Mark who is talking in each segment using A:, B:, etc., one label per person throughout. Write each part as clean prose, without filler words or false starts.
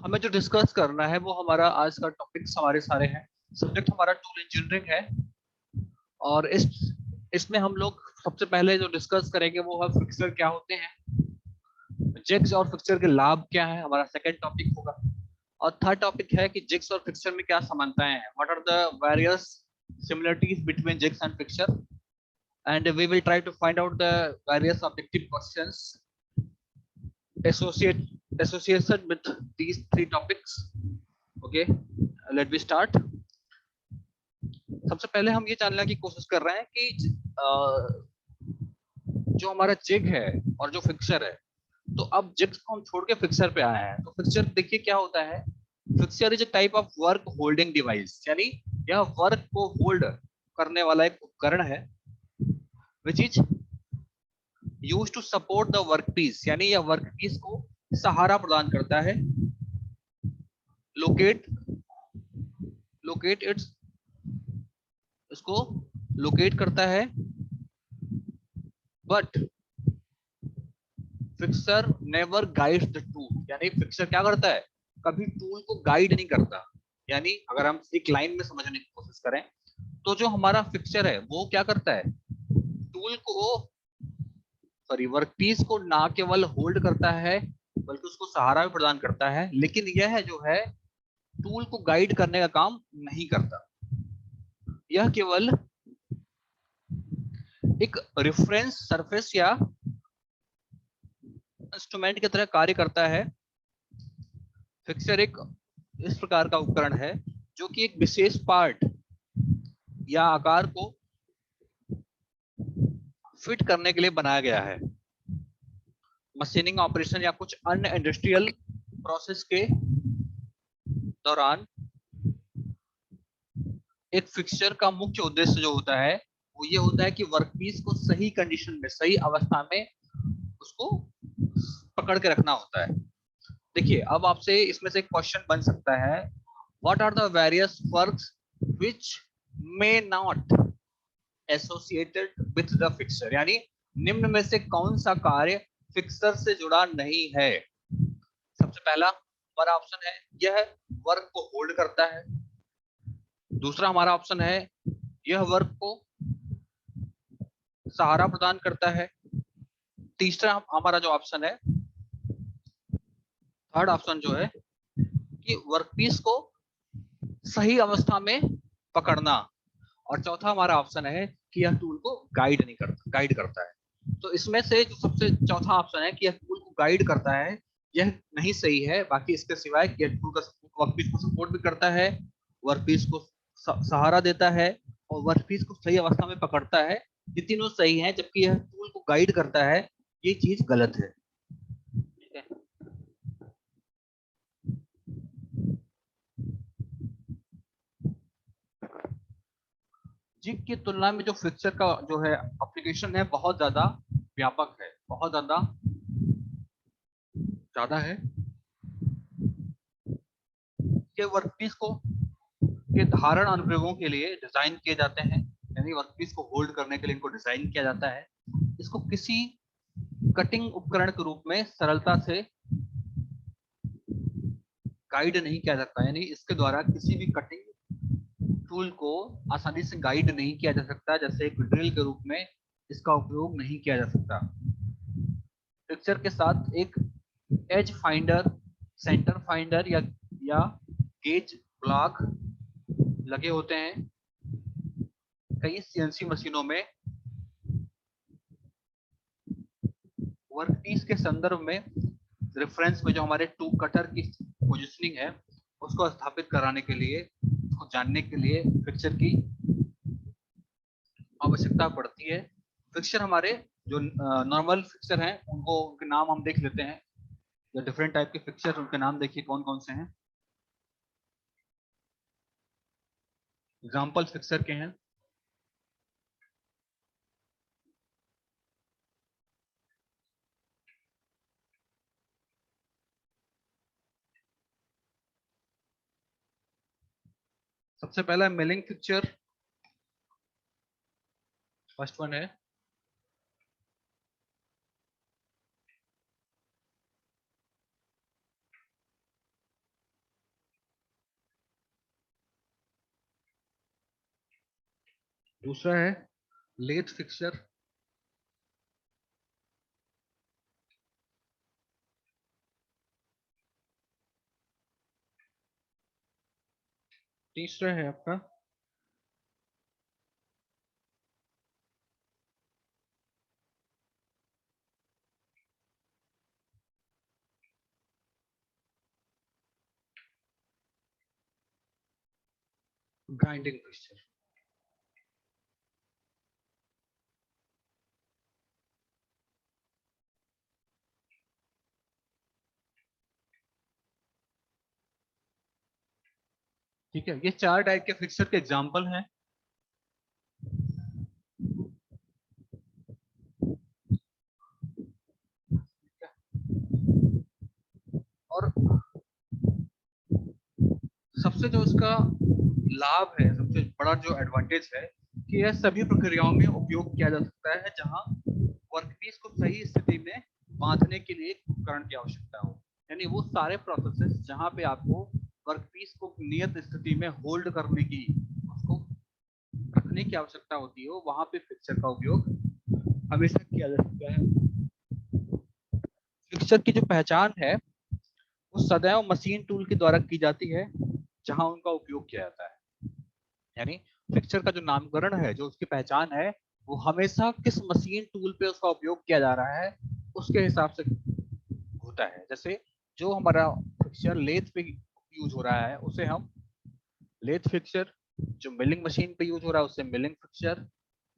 A: हमें जो डिस्कस करना है वो हमारा आज का टॉपिक्स हमारे सारे हैं। सब्जेक्ट हमारा टूल इंजीनियरिंग है और इसमें हम लोग सबसे पहले जो डिस्कस करेंगे वो है फिक्सर क्या होते हैं, जिग्स और फिक्सर के लाभ क्या है, हमारा सेकंड टॉपिक होगा। और थर्ड टॉपिक है कि जिग्स और फिक्सर में क्या समानताएं हैं, what are the various similarities between jigs and fixture, and we will try to find out the various objective questions associate association with these three topics. Okay, let me start. सबसे पहले हम ये जानने की कोशिश कर रहे हैं कि जो हमारा जिग है और जो फिक्सर है, तो अब जिग्स को हम छोड़ के फिक्सर पे आए हैं। तो फिक्सर देखिए क्या होता है। Fixer is a type of work holding device, यानी यह वर्क को होल्ड करने वाला एक उपकरण है which is use to support the work piece, यानी यह वर्क पीस को सहारा प्रदान करता है। लोकेट लोकेट इट्स इसको लोकेट करता है। But fixer never guides the tool, यानी फिक्सर क्या करता है, कभी टूल को गाइड नहीं करता। यानी अगर हम एक लाइन में समझने की कोशिश करें तो जो हमारा फिक्सर है वो क्या करता है, टूल को सॉरी वर्कपीस को ना केवल होल्ड करता है बल्कि उसको सहारा भी प्रदान करता है, लेकिन यह जो है टूल को गाइड करने का काम नहीं करता। यह केवल एक रेफरेंस सरफेस या इंस्ट्रूमेंट की तरह कार्य करता है। फिक्सर एक इस प्रकार का उपकरण है जो कि एक विशेष पार्ट या आकार को फिट करने के लिए बनाया गया है। मशीनिंग ऑपरेशन या कुछ अन्य इंडस्ट्रियल प्रोसेस के दौरान एक फिक्सचर का मुख्य उद्देश्य जो होता है वो ये होता है कि वर्कपीस को सही कंडीशन में, सही अवस्था में उसको पकड़ के रखना होता है। देखिए अब आपसे इसमें से एक क्वेश्चन बन सकता है, what are the various works which may not associated with the fixer, यानी निम्न में से कौन सा कार्य फिक्सर से जुड़ा नहीं है। सबसे पहला हमारा ऑप्शन है यह वर्क को होल्ड करता है। दूसरा हमारा ऑप्शन है यह वर्क को सहारा प्रदान करता है। तीसरा हमारा जो ऑप्शन है, थर्ड ऑप्शन जो है कि वर्कपीस को सही अवस्था में पकड़ना। और चौथा हमारा ऑप्शन है कि यह टूल को गाइड नहीं करता, गाइड करता है। तो इसमें से जो सबसे चौथा ऑप्शन है कि यह टूल को गाइड करता है, यह नहीं सही है। बाकी इसके सिवाय कि यह टूल का वर्कपीस को सपोर्ट भी करता है, वर्कपीस को सहारा देता है और वर्कपीस को सही अवस्था में पकड़ता है, ये तीनों सही है। जबकि यह टूल को गाइड करता है, ये चीज गलत है। ठीक है। जिग की तुलना में जो फिक्सर का जो है एप्लीकेशन है बहुत ज्यादा व्यापक है, बहुत ज्यादा ज्यादा है। ये वर्कपीस को के धारण अनुप्रयोगों के लिए डिजाइन किए जाते हैं, यानी वर्कपीस को होल्ड करने के लिए इनको डिजाइन किया जाता है। इसको किसी कटिंग उपकरण के रूप में सरलता से गाइड नहीं किया जाता, यानी इसके द्वारा किसी भी कटिंग टूल को आसानी से गाइड नहीं किया जा सकता, जैसे एक ड्रिल के रूप में इसका उपयोग नहीं किया जा सकता। पिक्चर के साथ एक एज फाइंडर, सेंटर फाइंडर या गेज ब्लॉक लगे होते हैं। कई सीएनसी मशीनों में वर्कपीस के संदर्भ में रेफरेंस में जो हमारे टू कटर की पोजिशनिंग है उसको स्थापित कराने के लिए, उसको जानने के लिए फिक्सर की आवश्यकता पड़ती है। फिक्सर हमारे जो नॉर्मल फिक्सर हैं उनको, उनके नाम हम देख लेते हैं। जो डिफरेंट टाइप के फिक्सर, उनके नाम देखिए कौन कौन से हैं। एग्जाम्पल फिक्सर के हैं। सबसे पहला मिलिंग फिक्सर, फर्स्ट वन है। दूसरा है लेथ फिक्सर। तीसरा है आपका ग्राइंडिंग फिक्सचर। ठीक है, ये चार टाइप के फिक्सचर के एग्जांपल हैं। और सबसे जो इसका लाभ है, सबसे बड़ा जो एडवांटेज है कि यह सभी प्रक्रियाओं में उपयोग किया जा सकता है जहां वर्कपीस को सही स्थिति में बांधने के लिए एक उपकरण की आवश्यकता हो। यानी वो सारे प्रोसेसेस जहां पे आपको वर्कपीस को नियत स्थिति में होल्ड करने की, उसको रखने की आवश्यकता होती है, वहां पे फिक्सर का उपयोग हमेशा किया जा सकता है। फिक्सर की जो पहचान है वो सदैव मशीन टूल के द्वारा की जाती है जहां उनका उपयोग किया जाता है। यानी फिक्सर का जो नामकरण है, जो उसकी पहचान है, वो हमेशा किस मशीन टूल पे उसका उपयोग किया जा रहा है उसके हिसाब से होता है। जैसे जो हमारा फिक्सर लेथ पे यूज हो रहा है उसे हम लेथ फिक्सर, जो मिलिंग मशीन पे यूज हो रहा है उसे मिलिंग फिक्सर,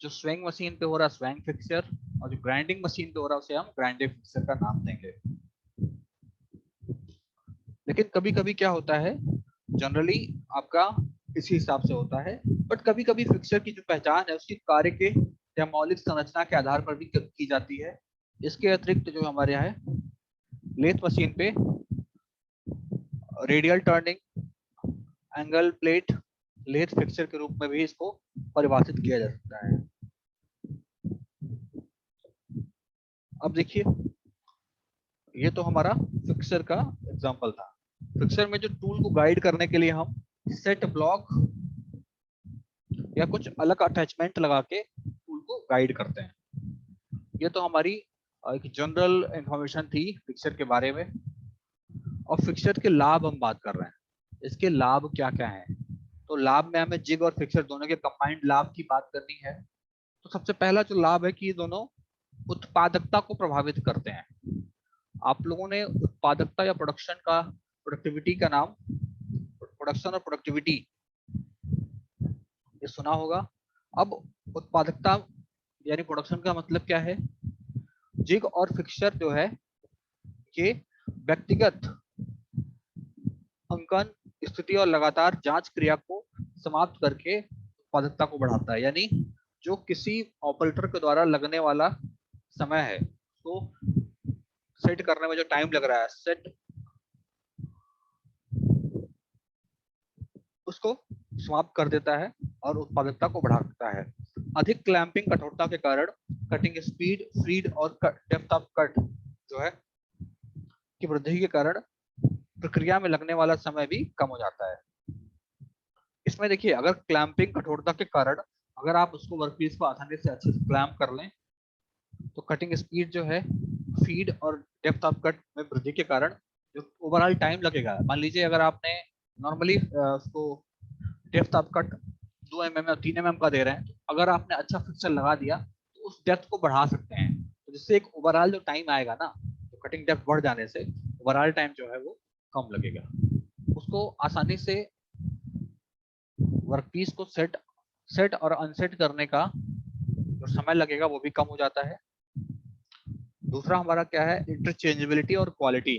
A: जो स्विंग मशीन पे हो रहा है स्विंग फिक्सर, और जो ग्राइंडिंग मशीन पे हो रहा है उसे हम ग्राइंडिंग फिक्सर का नाम देंगे। लेकिन कभी कभी क्या होता है, जनरली आपका इसी हिसाब से होता है, बट कभी कभी फिक्सर की जो पहचान है उसकी कार्य के या मौलिक संरचना के आधार पर भी की जाती है। इसके अतिरिक्त जो हमारे यहाँ है लेथ मशीन पे radial turning angle plate lathe fixer के रूप में भी इसको परिभाषित किया जा सकता है। अब देखिए, ये तो हमारा फिक्सर का एग्जांपल था। फिक्सर में जो टूल को गाइड करने के लिए हम सेट ब्लॉक या कुछ अलग अटैचमेंट लगा के टूल को गाइड करते हैं। ये तो हमारी एक जनरल इंफॉर्मेशन थी फिक्सर के बारे में। और फिक्सर के लाभ हम बात कर रहे हैं, इसके लाभ क्या क्या हैं। तो लाभ में हमें जिग और फिक्सर दोनों के कंबाइंड लाभ की बात करनी है। तो सबसे पहला जो लाभ है कि ये दोनों उत्पादकता को प्रभावित करते हैं। आप लोगों ने उत्पादकता या प्रोडक्टिविटी का नाम, प्रोडक्शन और प्रोडक्टिविटी, ये सुना होगा। अब उत्पादकता यानी प्रोडक्शन का मतलब क्या है? जिग और फिक्सर जो है ये व्यक्तिगत अंकन, स्थिति और लगातार जांच क्रिया को समाप्त करके उत्पादकता को बढ़ाता है। यानी जो किसी ऑपरेटर के द्वारा लगने वाला समय है तो सेट करने में जो टाइम लग रहा है, सेट उसको समाप्त कर देता है और उत्पादकता को बढ़ा देता है। अधिक क्लैंपिंग कठोरता के कारण कटिंग स्पीड, फीड और डेप्थ ऑफ कट जो है की वृद्धि के कारण प्रक्रिया में लगने वाला समय भी कम हो जाता है। इसमें देखिए, अगर क्लैंपिंग कठोरता के कारण अगर आप उसको वर्कपीस को आसानी से अच्छे से क्लैंप कर लें तो कटिंग स्पीड जो है, फीड और डेप्थ ऑफ कट में वृद्धि के कारण जो ओवरऑल टाइम लगेगा, मान लीजिए अगर आपने नॉर्मली उसको डेप्थ ऑफ कट 2 mm या 3 mm का दे रहे हैं, तो अगर आपने अच्छा फिक्सर लगा दिया तो उस डेप्थ को बढ़ा सकते हैं। तो जिससे एक ओवरऑल जो टाइम आएगा ना, तो कटिंग डेप्थ बढ़ जाने से ओवरऑल टाइम जो है वो कम लगेगा। उसको आसानी से वर्कपीस को सेट सेट और अनसेट करने का जो समय लगेगा वो भी कम हो जाता है। दूसरा हमारा क्या है, इंटरचेंजेबिलिटी और क्वालिटी।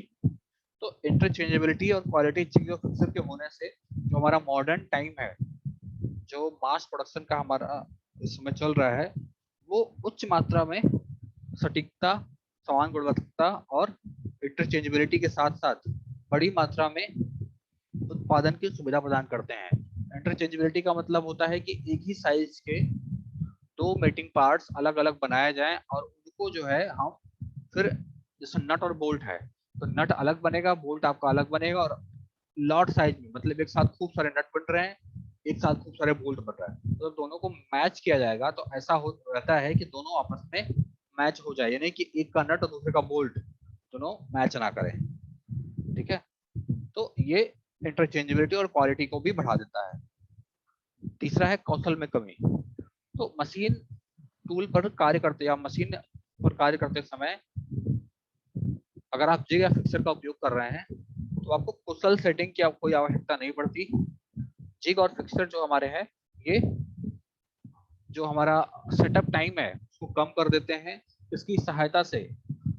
A: तो इंटरचेंजेबिलिटी और क्वालिटी जियो फिक्सर के होने से जो हमारा मॉडर्न टाइम है, जो मास प्रोडक्शन का हमारा इस समय चल रहा है, वो उच्च मात्रा में सटीकता, समान गुणवत्ता और इंटरचेंजेबिलिटी के साथ साथ बड़ी मात्रा में उत्पादन की सुविधा प्रदान करते हैं। इंटरचेंजेबिलिटी का मतलब होता है कि एक ही साइज के दो मेटिंग पार्ट्स अलग अलग बनाए जाएं और उनको जो है हम फिर, जैसे नट और बोल्ट है तो नट अलग बनेगा, बोल्ट आपका अलग बनेगा, और लॉट साइज में मतलब एक साथ खूब सारे नट बन रहे हैं, एक साथ खूब सारे बोल्ट बन रहा है, तो दोनों को मैच किया जाएगा तो ऐसा हो रहता है कि दोनों आपस में मैच हो जाए, यानी कि एक का नट और दूसरे का बोल्ट दोनों मैच ना करें। ठीक है, तो ये इंटरचेंजेबिलिटी और क्वालिटी को भी बढ़ा देता है। तीसरा है कौशल में कमी। तो मशीन टूल पर कार्य करते या मशीन पर कार्य करते समय अगर आप जिग या फिक्सर का उपयोग कर रहे हैं तो आपको कुशल सेटिंग की कोई आवश्यकता नहीं पड़ती। जिग और फिक्सर जो हमारे हैं, ये जो हमारा सेटअप टाइम है उसको कम कर देते हैं। इसकी सहायता से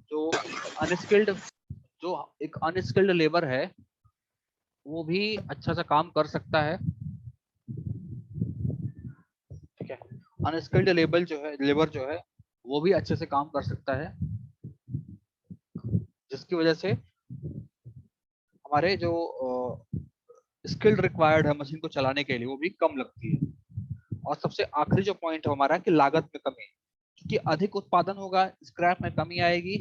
A: जो अनस्किल्ड जो एक अनस्किल्ड लेबर है वो भी अच्छा सा काम कर सकता है। ठीक है, अनस्किल्ड लेबर जो है वो भी अच्छे से काम कर सकता है, जिसकी वजह से हमारे जो स्किल्ड रिक्वायर्ड है मशीन को चलाने के लिए वो भी कम लगती है। और सबसे आखिरी जो पॉइंट है हमारा कि लागत में कमी, क्योंकि अधिक उत्पादन होगा, स्क्रैप में कमी आएगी,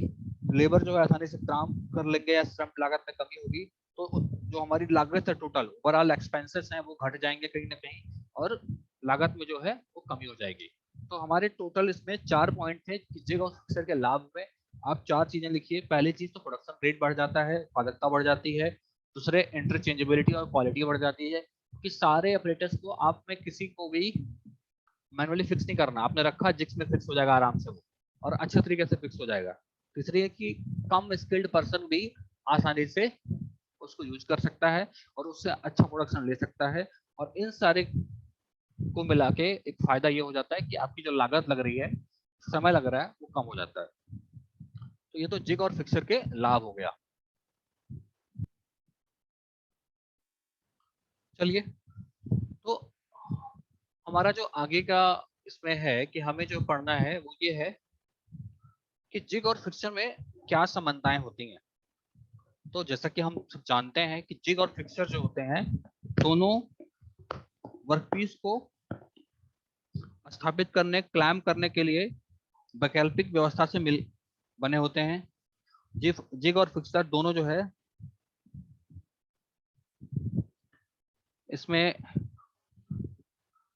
A: लेबर जो है आसानी से काम कर लेंगे या श्रम लागत में कमी होगी, तो जो हमारी लागत है टोटल ओवरऑल एक्सपेंसेस हैं वो घट जाएंगे कहीं ना कहीं, और लागत में जो है वो कमी हो जाएगी। तो हमारे टोटल इसमें 4 पॉइंट थे जिग और फिक्सर के लाभ में। आप 4 चीजें लिखिए। पहली चीज तो प्रोडक्शन रेट बढ़ जाता है, उत्पादकता बढ़ जाती है। दूसरे इंटरचेंजेबिलिटी और क्वालिटी बढ़ जाती है, कि सारे ऑपरेटर्स को आप में किसी को भी मैनुअली फिक्स नहीं करना, आपने रखा जिक्स में फिक्स हो जाएगा आराम से वो, और अच्छे तरीके से फिक्स हो जाएगा। तीसरी है कि कम स्किल्ड पर्सन भी आसानी से उसको यूज कर सकता है और उससे अच्छा प्रोडक्शन ले सकता है। और इन सारे को मिला के एक फायदा ये हो जाता है कि आपकी जो लागत लग रही है, समय लग रहा है, वो कम हो जाता है। तो ये तो जिग और फिक्सर के लाभ हो गया। चलिए, तो हमारा जो आगे का इसमें है कि हमें जो पढ़ना है वो ये है कि जिग और फिक्सर में क्या समानताएं होती हैं। तो जैसा कि हम सब जानते हैं कि जिग और फिक्सर जो होते हैं दोनों वर्कपीस को स्थापित करने, क्लैम्प करने के लिए वैकल्पिक व्यवस्था से मिल बने होते हैं। जिग और फिक्सर दोनों जो है इसमें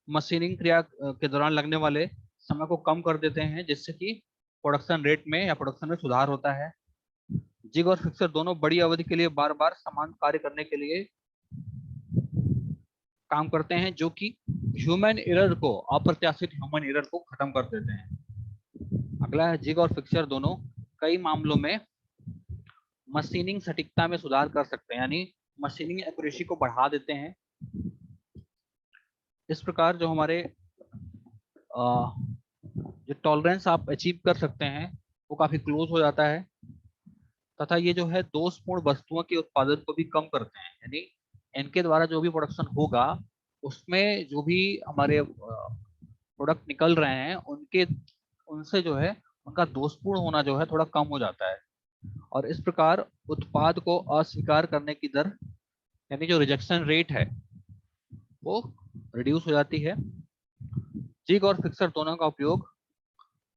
A: मशीनिंग क्रिया के दौरान लगने वाले समय को कम कर देते हैं, जिससे कि प्रोडक्शन रेट में या प्रोडक्शन में सुधार होता है। जिग और फिक्सर दोनों बड़ी अवधि के लिए बार बार समान कार्य करने के लिए काम करते हैं, जो कि ह्यूमन एरर को, अप्रत्याशित ह्यूमन एरर को खत्म कर देते हैं। अगला है जिग और फिक्सर दोनों कई मामलों में मशीनिंग सटीकता में सुधार कर सकते हैं, यानी मशीनिंग एक्यूरेसी को बढ़ा देते हैं। इस प्रकार जो हमारे जो टॉलरेंस आप अचीव कर सकते हैं वो काफी क्लोज हो जाता है, तथा ये जो है दोषपूर्ण वस्तुओं के उत्पादन को भी कम करते हैं, यानी इनके द्वारा जो भी प्रोडक्शन होगा उसमें जो भी हमारे प्रोडक्ट निकल रहे हैं उनके उनसे जो है उनका दोषपूर्ण होना जो है थोड़ा कम हो जाता है। और इस प्रकार उत्पाद को अस्वीकार करने की दर, यानी जो रिजेक्शन रेट है, वो रिड्यूस हो जाती है। जिग और फिक्सर दोनों का उपयोग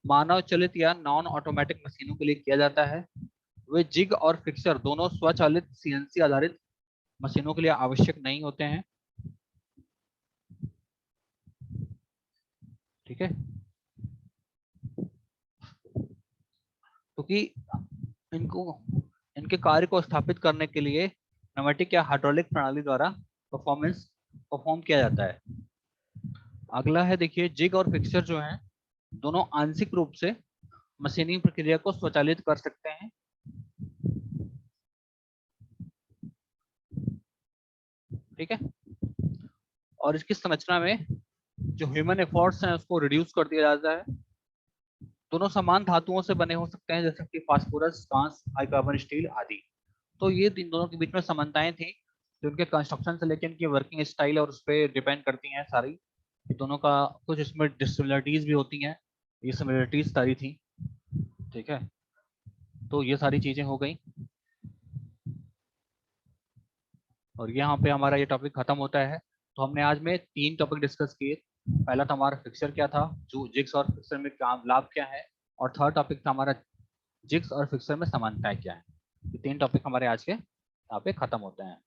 A: मानव चलित या नॉन ऑटोमेटिक मशीनों के लिए किया जाता है। वे जिग और फिक्सर दोनों स्वचालित सीएनसी आधारित मशीनों के लिए आवश्यक नहीं होते हैं। ठीक है, क्योंकि इनको इनके कार्य को स्थापित करने के लिए न्यूमेटिक या हाइड्रोलिक प्रणाली द्वारा परफॉर्म किया जाता है। अगला है, देखिए, जिग और फिक्सर जो हैं दोनों आंशिक रूप से मशीनिंग प्रक्रिया को स्वचालित कर सकते हैं। ठीक है, और इसकी संरचना में जो ह्यूमन एफर्ट्स हैं उसको रिड्यूस कर दिया जाता है। दोनों समान धातुओं से बने हो सकते हैं, जैसे कि फास्फोरस, कांस, हाई कार्बन स्टील आदि। तो ये इन दोनों के बीच में समानताएं थी जो उनके कंस्ट्रक्शन से लेकर इनकी वर्किंग स्टाइल और उस पर डिपेंड करती हैं सारी। दोनों का कुछ इसमें डिसिमिलरिटीज भी होती हैं, ये सिमिलरिटीज सारी थी। ठीक है, तो ये सारी चीजें हो गई और यहाँ पे हमारा ये टॉपिक खत्म होता है। तो हमने आज में 3 टॉपिक डिस्कस किए। पहला था हमारा फिक्सर क्या था, जो जिग्स और फिक्सर में क्या लाभ क्या है, और थर्ड टॉपिक था हमारा जिग्स और फिक्सर में समानताएं क्या है। ये 3 टॉपिक हमारे आज के यहाँ पे खत्म होते हैं।